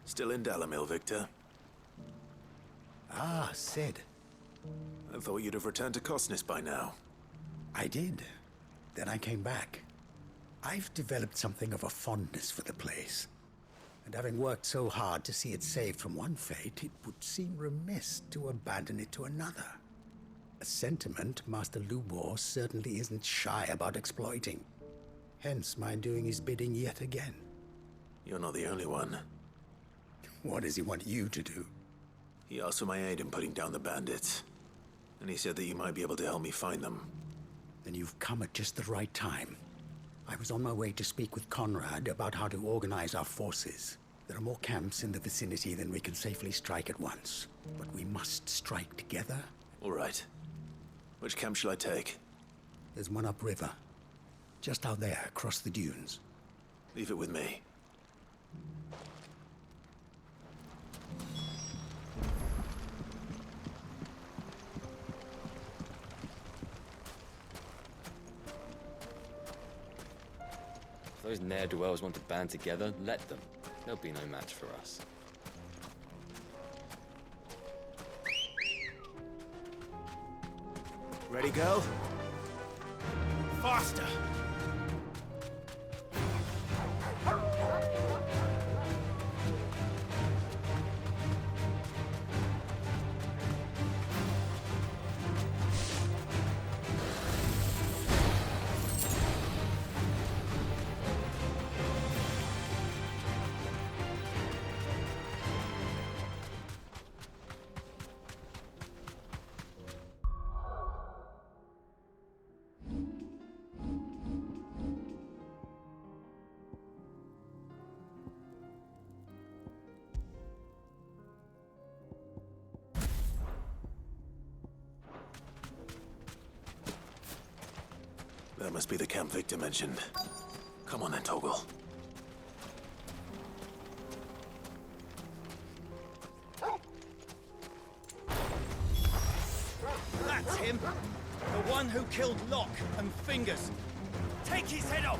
Still in Dalamil, Victor? Ah, Sid. I thought you'd have returned to Cosnis by now. I did. Then I came back. I've developed something of a fondness for the place. And having worked so hard to see it saved from one fate, it would seem remiss to abandon it to another. A sentiment Master Lubor certainly isn't shy about exploiting. Hence my doing his bidding yet again. You're not the only one. What does he want you to do? He asked for my aid in putting down the bandits. And he said that you might be able to help me find them. Then you've come at just the right time. I was on my way to speak with Conrad about how to organize our forces. There are more camps in the vicinity than we can safely strike at once. But we must strike together. All right. Which camp shall I take? There's one upriver. Just out there, across the dunes. Leave it with me. If those ne'er-do-wells want to band together, let them. They'll be no match for us. Ready, girl? Faster! That must be the camp Victor mentioned. Come on then, Toggle. That's him! The one who killed Locke and Fingers! Take his head off!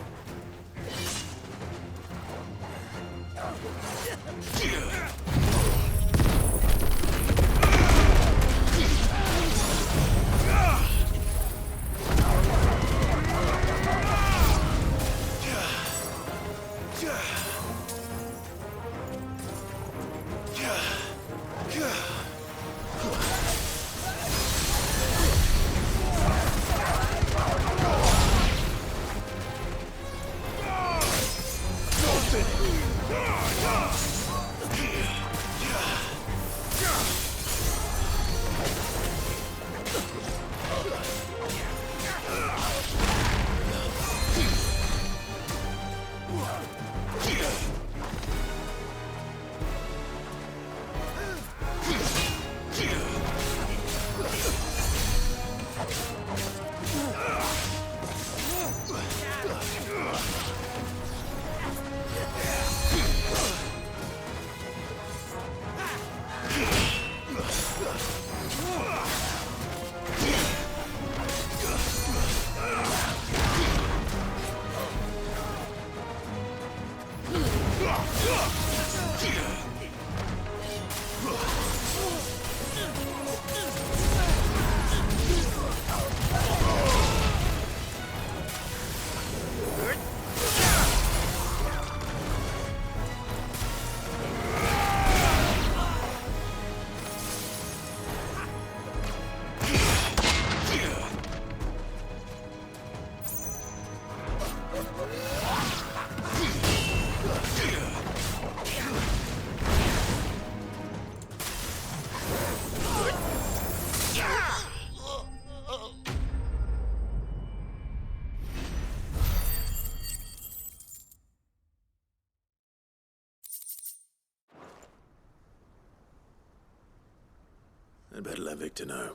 I'd better let Victor know.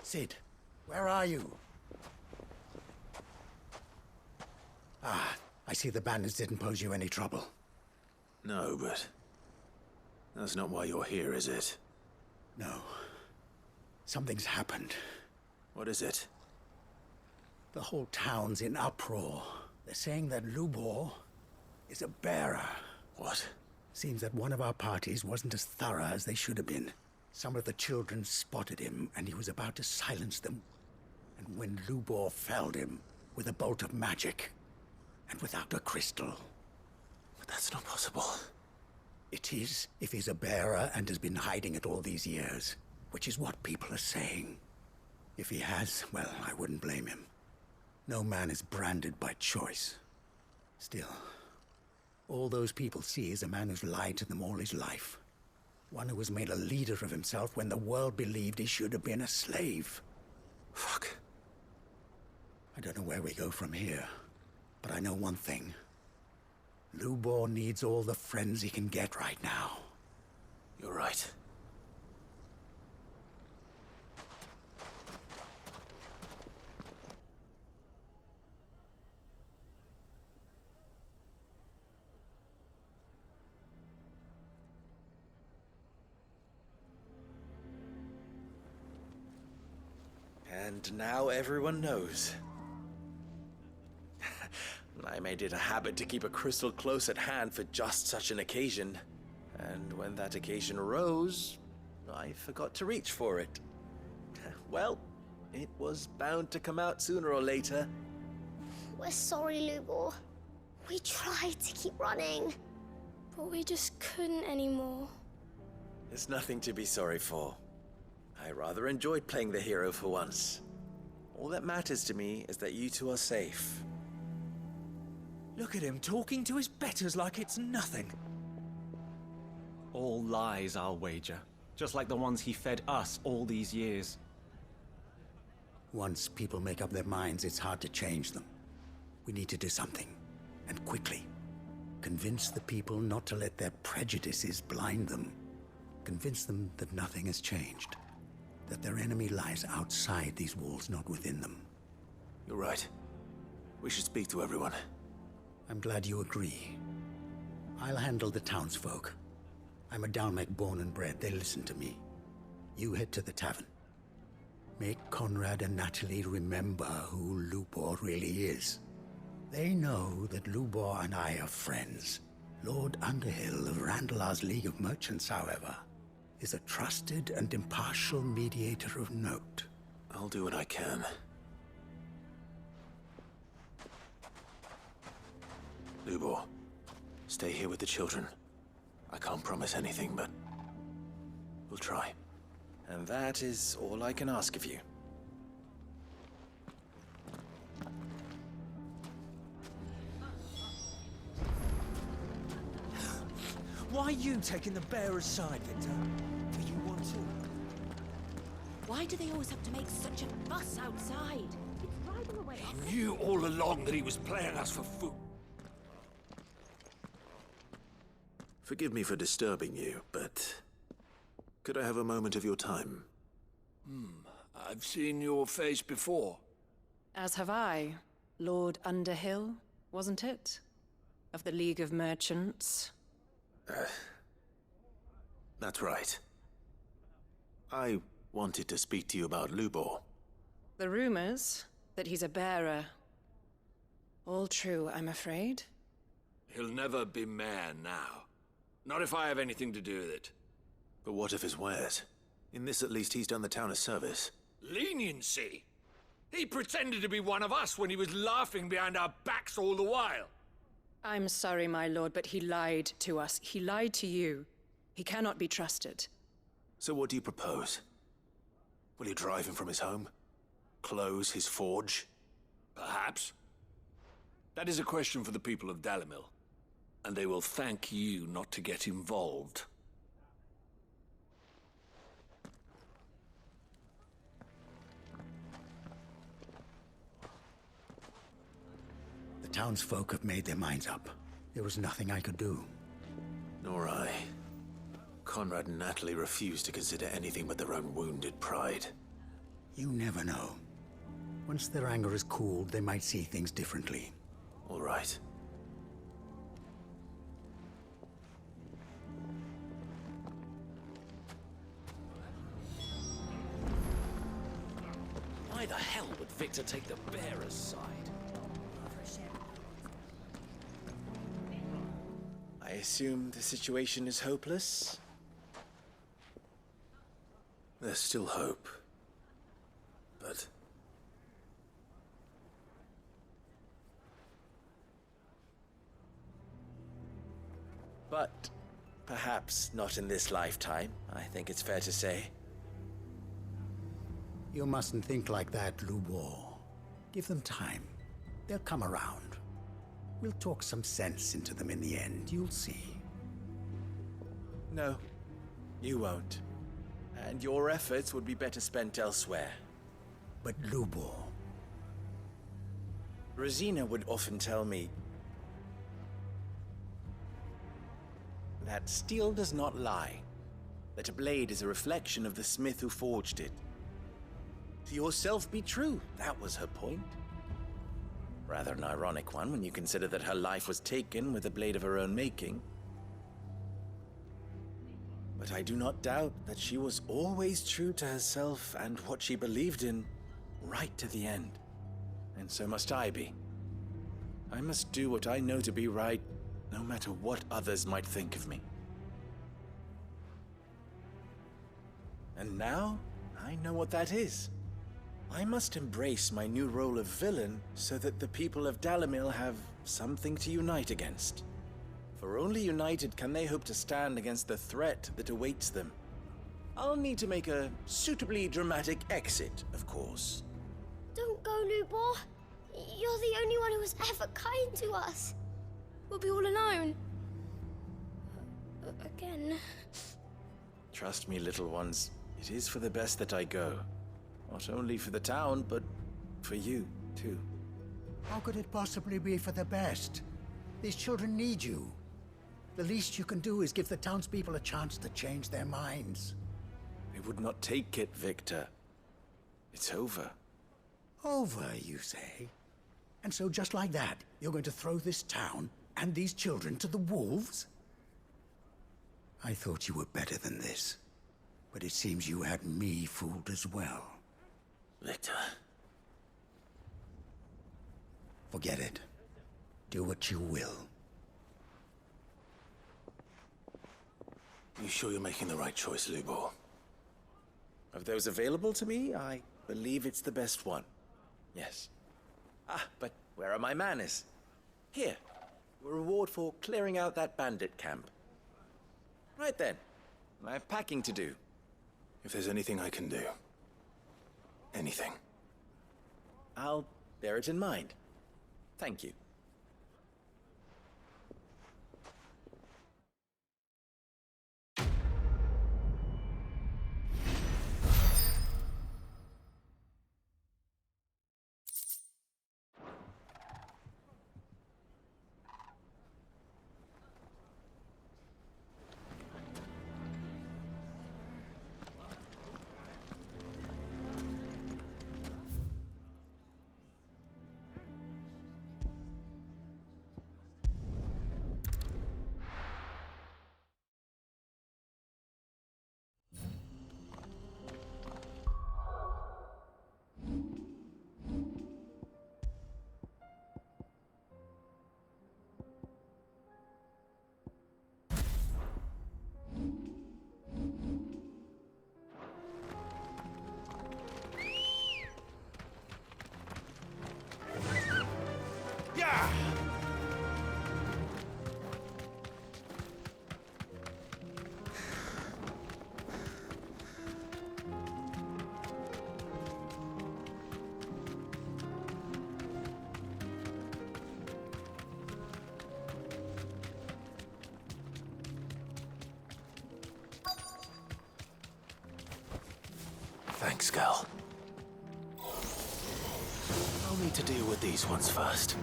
Sid, where are you? Ah, I see the bandits didn't pose you any trouble. No, but... that's not why you're here, is it? No. Something's happened. What is it? The whole town's in uproar. They're saying that Lubor is a bearer. What? Seems that one of our parties wasn't as thorough as they should have been. Some of the children spotted him, and he was about to silence them. And when Lubor felled him with a bolt of magic, and without a crystal. But that's not possible. It is, if he's a bearer and has been hiding it all these years, which is what people are saying. If he has, well, I wouldn't blame him. No man is branded by choice. Still, all those people see is a man who's lied to them all his life. One who was made a leader of himself when the world believed he should have been a slave. Fuck. I don't know where we go from here, but I know one thing. Lubor needs all the friends he can get right now. You're right. And now everyone knows. I made it a habit to keep a crystal close at hand for just such an occasion. And when that occasion arose, I forgot to reach for it. Well, it was bound to come out sooner or later. We're sorry, Lubor. We tried to keep running, but we just couldn't anymore. There's nothing to be sorry for. I rather enjoyed playing the hero for once. All that matters to me is that you two are safe. Look at him talking to his betters like it's nothing. All lies, I'll wager. Just like the ones he fed us all these years. Once people make up their minds, it's hard to change them. We need to do something, and quickly. Convince the people not to let their prejudices blind them. Convince them that nothing has changed. That their enemy lies outside these walls, not within them. You're right. We should speak to everyone. I'm glad you agree. I'll handle the townsfolk. I'm a Dalmec born and bred. They listen to me. You head to the tavern. Make Conrad and Natalie remember who Lubor really is. They know that Lubor and I are friends. Lord Underhill of Randalar's League of Merchants, however, is a trusted and impartial mediator of note. I'll do what I can. Lubor, stay here with the children. I can't promise anything, but we'll try. And that is all I can ask of you. Why are you taking the bearer's side, Victor? Do you want to? Why do they always have to make such a fuss outside? It's driving away. Knew all along that he was playing us for food. Forgive me for disturbing you, but could I have a moment of your time? I've seen your face before. As have I. Lord Underhill, wasn't it? Of the League of Merchants. That's right. I wanted to speak to you about Lubor. The rumors that he's a bearer. All true, I'm afraid. He'll never be mayor now. Not if I have anything to do with it. But what of his wares? In this, at least, he's done the town a service. Leniency? He pretended to be one of us when he was laughing behind our backs all the while. I'm sorry, my lord, but he lied to us. He lied to you. He cannot be trusted. So what do you propose? Will you drive him from his home? Close his forge? Perhaps. That is a question for the people of Dalimil. And they will thank you not to get involved. The townsfolk have made their minds up. There was nothing I could do. Nor I. Conrad and Natalie refused to consider anything but their own wounded pride. You never know. Once their anger is cooled, they might see things differently. All right. Why the hell would Victor take the bearer's side? I assume the situation is hopeless? There's still hope. But But perhaps not in this lifetime, I think it's fair to say. You mustn't think like that, Lubor. Give them time. They'll come around. We'll talk some sense into them in the end, you'll see. No, you won't. And your efforts would be better spent elsewhere. But Lubor... Rosina would often tell me that steel does not lie, that a blade is a reflection of the smith who forged it. To yourself be true, that was her point. Rather an ironic one when you consider that her life was taken with a blade of her own making. But I do not doubt that she was always true to herself and what she believed in, right to the end. And so must I be. I must do what I know to be right, no matter what others might think of me. And now, I know what that is. I must embrace my new role of villain so that the people of Dalimil have something to unite against. For only united can they hope to stand against the threat that awaits them. I'll need to make a suitably dramatic exit, of course. Don't go, Lubor. You're the only one who was ever kind to us. We'll be all alone. Again. Trust me, little ones. It is for the best that I go. Not only for the town, but for you, too. How could it possibly be for the best? These children need you. The least you can do is give the townspeople a chance to change their minds. I would not take it, Victor. It's over. Over, you say? And so just like that, you're going to throw this town and these children to the wolves? I thought you were better than this. But it seems you had me fooled as well. Victor, Forget it. Do what you will. you sure you're making the right choice, Lubor? Of those available to me, I believe it's the best one. Yes. But where are my manners? Here. A reward for clearing out that bandit camp. Right then. I have packing to do. If there's anything I can do, anything. I'll bear it in mind. Thank you. Thanks, Gal. I'll need to deal with these ones first.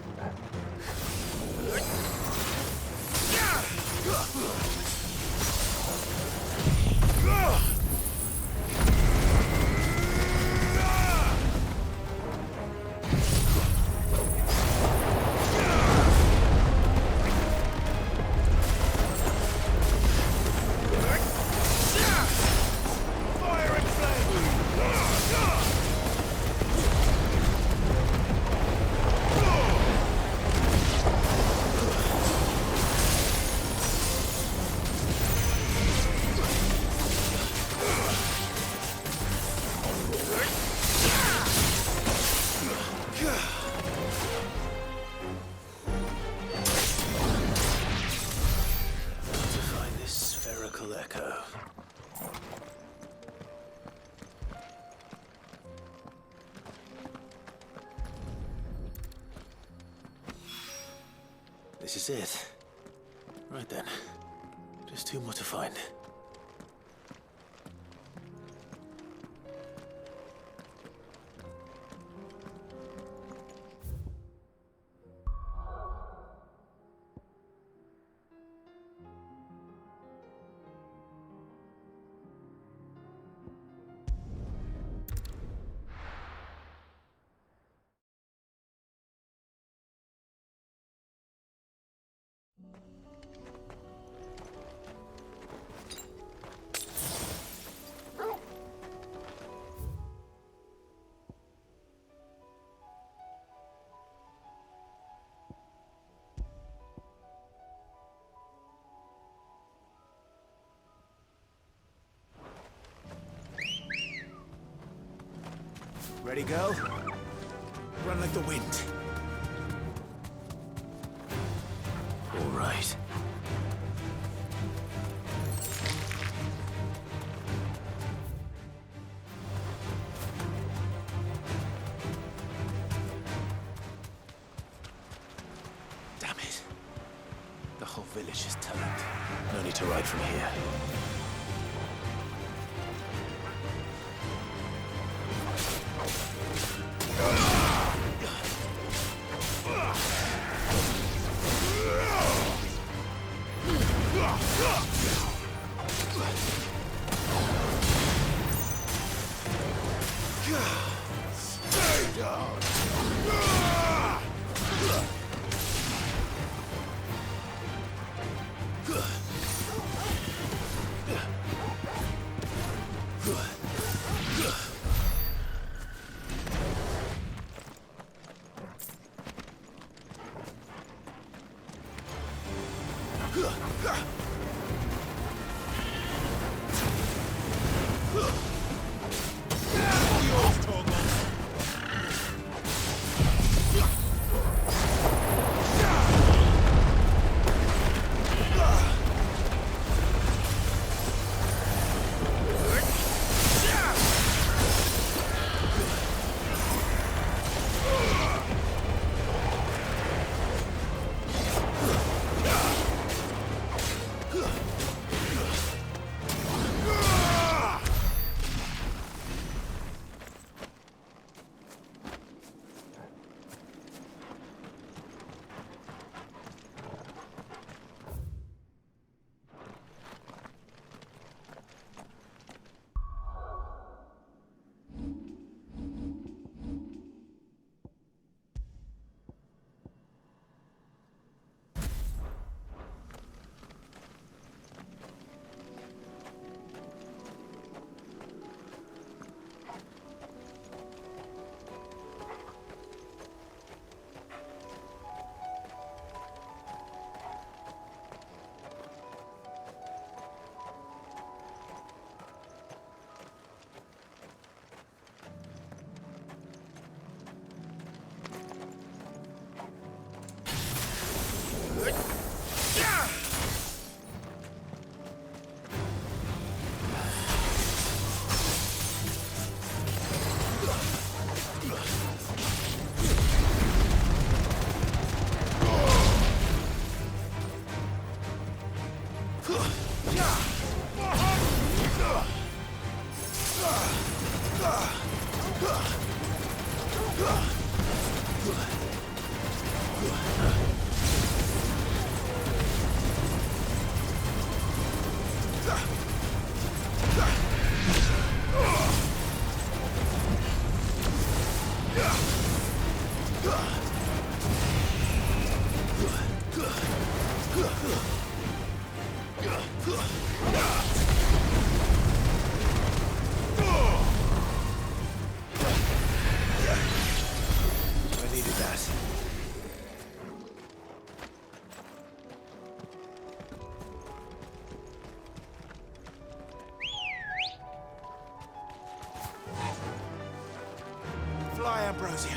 local echo. This is it. Right then. Just two more to find. Ready, go? Run like the wind. All right. Damn it. The whole village is turned. No need to ride from here. Fly, Ambrosia.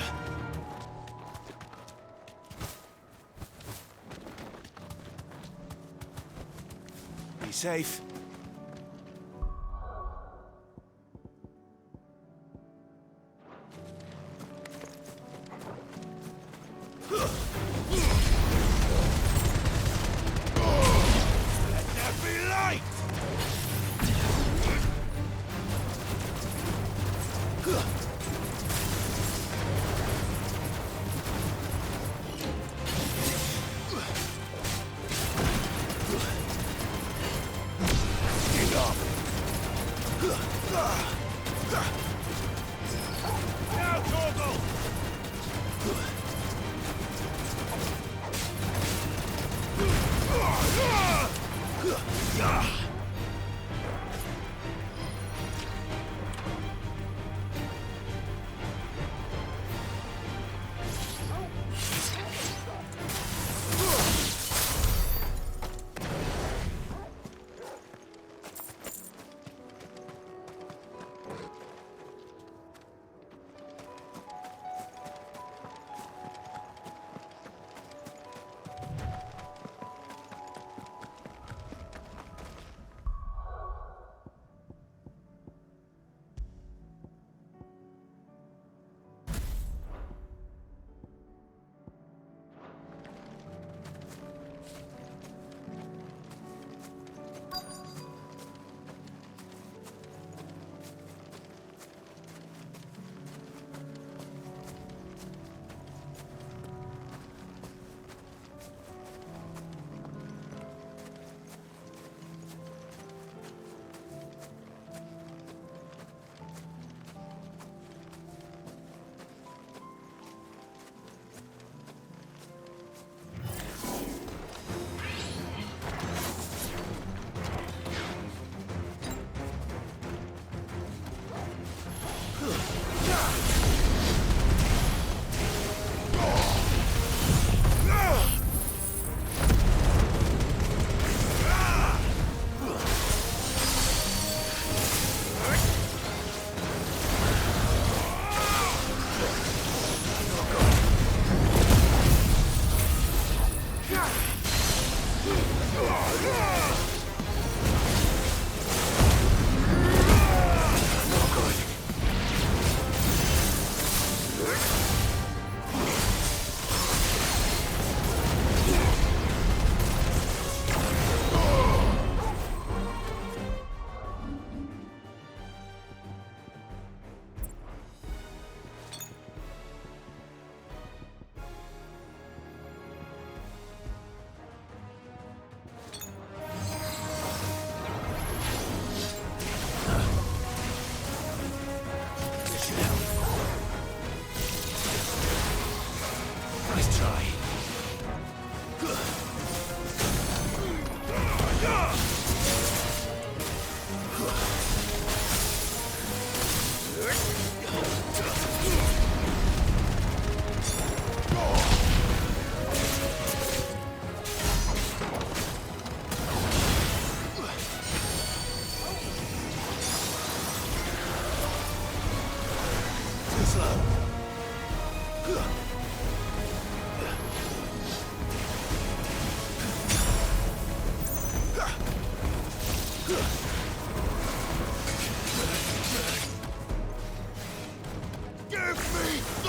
Be safe. Now,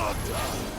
Torgal!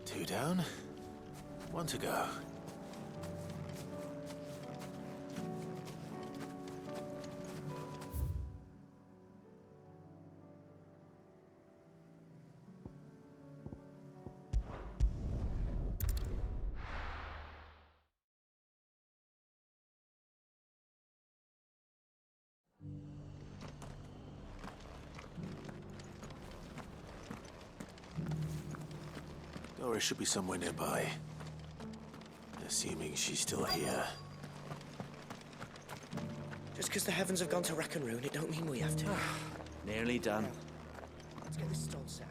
Two down, one to go. Dora should be somewhere nearby. Assuming she's still here. Just because the heavens have gone to rack and ruin, it don't mean we have to. Nearly done. Let's get this stall set out.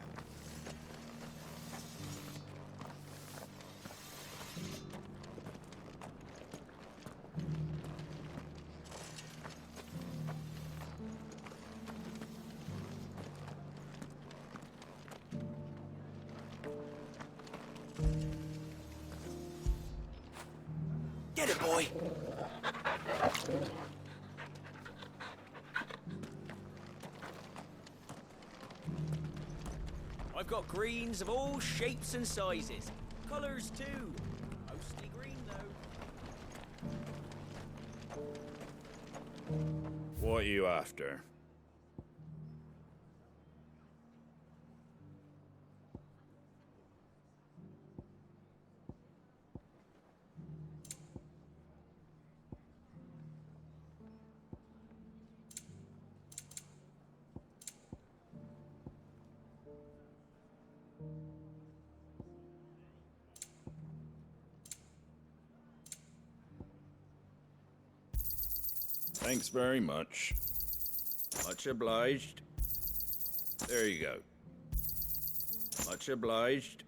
Get it, boy! I've got greens of all shapes and sizes. Colours too. Mostly green though. What are you after? Thanks very much. Much obliged. There you go. Much obliged.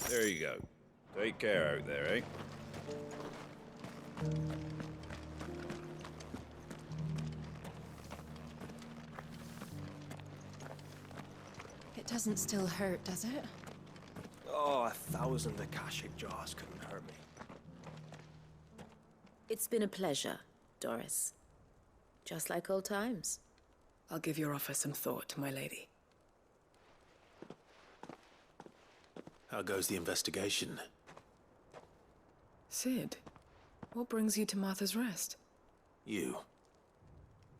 There you go. Take care out there, eh? It doesn't still hurt, does it? Oh, 1,000 Akashic jars couldn't hurt me. It's been a pleasure, Doris. Just like old times. I'll give your offer some thought, my lady. How goes the investigation? Sid, what brings you to Martha's Rest? You.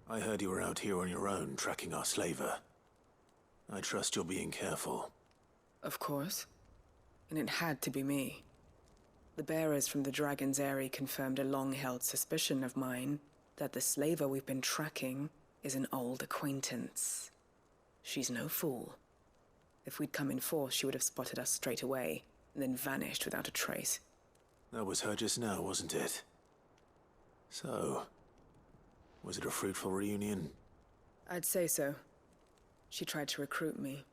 I heard you were out here on your own, tracking our slaver. I trust you're being careful. Of course. And it had to be me. The bearers from the Dragon's Eyrie confirmed a long-held suspicion of mine that the slaver we've been tracking is an old acquaintance. She's no fool. If we'd come in force, she would have spotted us straight away, and then vanished without a trace. That was her just now, wasn't it? So, was it a fruitful reunion? I'd say so. She tried to recruit me.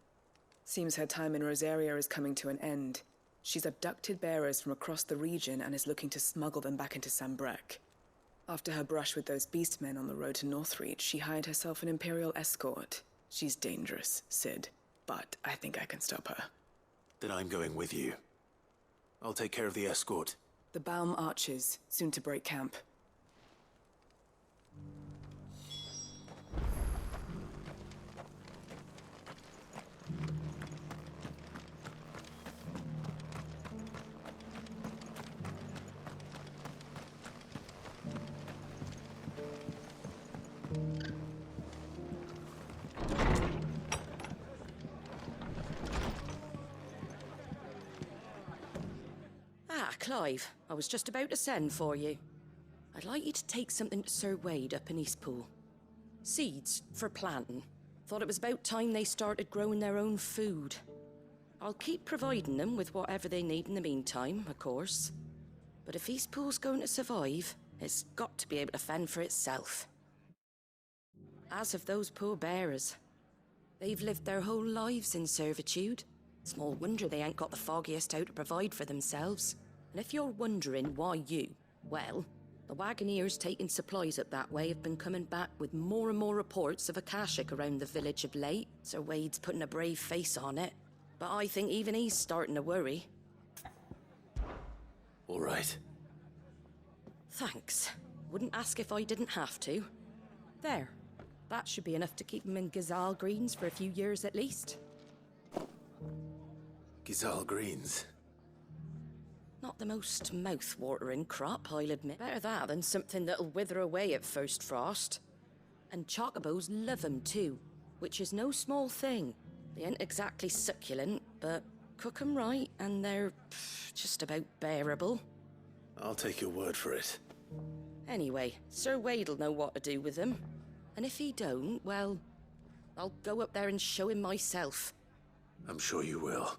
Seems her time in Rosaria is coming to an end. She's abducted bearers from across the region and is looking to smuggle them back into Sambrek. After her brush with those beastmen on the road to Northreach, she hired herself an Imperial escort. She's dangerous, Sid, but I think I can stop her. Then I'm going with you. I'll take care of the escort. The Baum Archers, soon to break camp. Ah, Clive, I was just about to send for you. I'd like you to take something to Sir Wade up in Eastpool. Seeds for planting. Thought it was about time they started growing their own food. I'll keep providing them with whatever they need in the meantime, of course. But if Eastpool's going to survive, it's got to be able to fend for itself. As of those poor bearers, they've lived their whole lives in servitude. Small wonder they ain't got the foggiest how to provide for themselves. And if you're wondering why you, well, the Wagoneers taking supplies up that way have been coming back with more and more reports of Akashic around the village of late. Sir Wade's putting a brave face on it, but I think even he's starting to worry. All right. Thanks. Wouldn't ask if I didn't have to. There. That should be enough to keep him in Gazal Greens for a few years at least. Gazal Greens. Not the most mouth-watering crop, I'll admit. Better that than something that'll wither away at first frost. And chocobos love 'em too, which is no small thing. They ain't exactly succulent, but cook 'em right and they're just about bearable. I'll take your word for it. Anyway, Sir Wade'll know what to do with them. And if he don't, well, I'll go up there and show him myself. I'm sure you will.